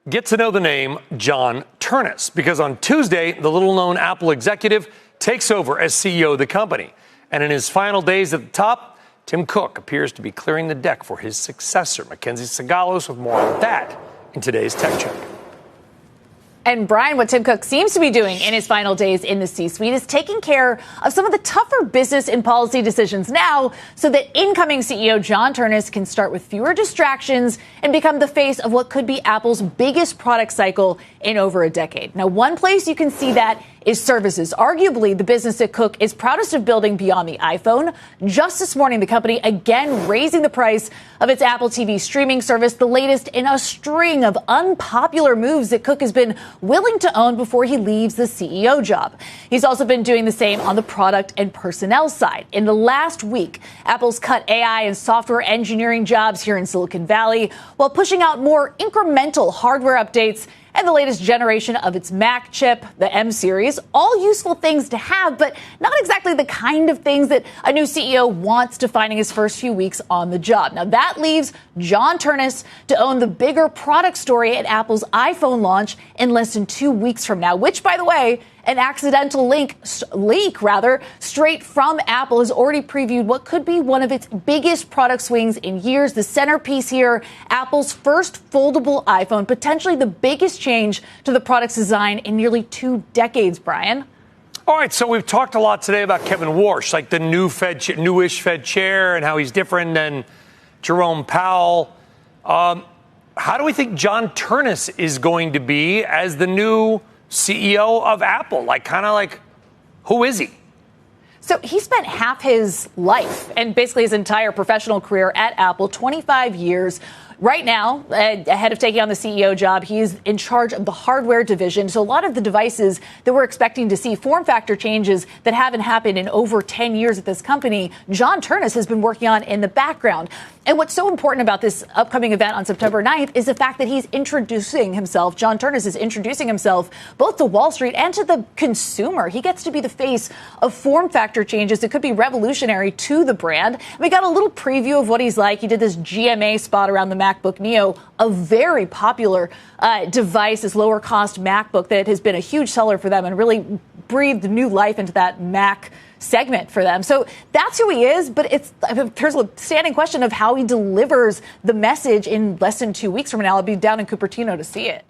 Get to know the name John Ternus, because on Tuesday, the little-known Apple executive takes over as CEO of the company. And in his final days at the top, Tim Cook appears to be clearing the deck for his successor. Mackenzie Sagalos with more on that in today's Tech Check. And Brian, what Tim Cook seems to be doing in his final days in the C-suite is taking care of some of the tougher business and policy decisions now so that incoming CEO John Ternus can start with fewer distractions and become the face of what could be Apple's biggest product cycle in over a decade. Now, one place you can see that is services, arguably the business that Cook is proudest of building beyond the iPhone. Just this morning, the company again raising the price of its Apple TV streaming service, the latest in a string of unpopular moves that Cook has been willing to own before he leaves the CEO job. He's also been doing the same on the product and personnel side. In the last week, Apple's cut AI and software engineering jobs here in Silicon Valley while pushing out more incremental hardware updates and the latest generation of its Mac chip, the M series. All useful things to have, but not exactly the kind of things that a new CEO wants to find in his first few weeks on the job. Now, that leaves John Ternus to own the bigger product story at Apple's iPhone launch in less than 2 weeks from now, which, by the way, an accidental leak straight from Apple has already previewed what could be one of its biggest product swings in years. The centerpiece here, Apple's first foldable iPhone, potentially the biggest change to the product's design in nearly 2 decades, Brian. All right, so we've talked a lot today about Kevin Warsh, like the newish Fed chair and how he's different than Jerome Powell. How do we think John Ternus is going to be as the new CEO of Apple? Who is he? So he spent half his life and basically his entire professional career at Apple, 25 years. Right now, ahead of taking on the CEO job, he is in charge of the hardware division. So a lot of the devices that we're expecting to see, form factor changes that haven't happened in over 10 years at this company, John Ternus has been working on in the background. And what's so important about this upcoming event on September 9th is the fact that he's introducing himself. John Ternus is introducing himself both to Wall Street and to the consumer. He gets to be the face of form factor changes that could be revolutionary to the brand. We got a little preview of what he's like. He did this GMA spot around the MacBook Neo, a very popular device, this lower cost MacBook that has been a huge seller for them and really breathed new life into that Mac segment for them. So that's who he is, but there's a standing question of how he delivers the message in less than 2 weeks from now. I'll be down in Cupertino to see it.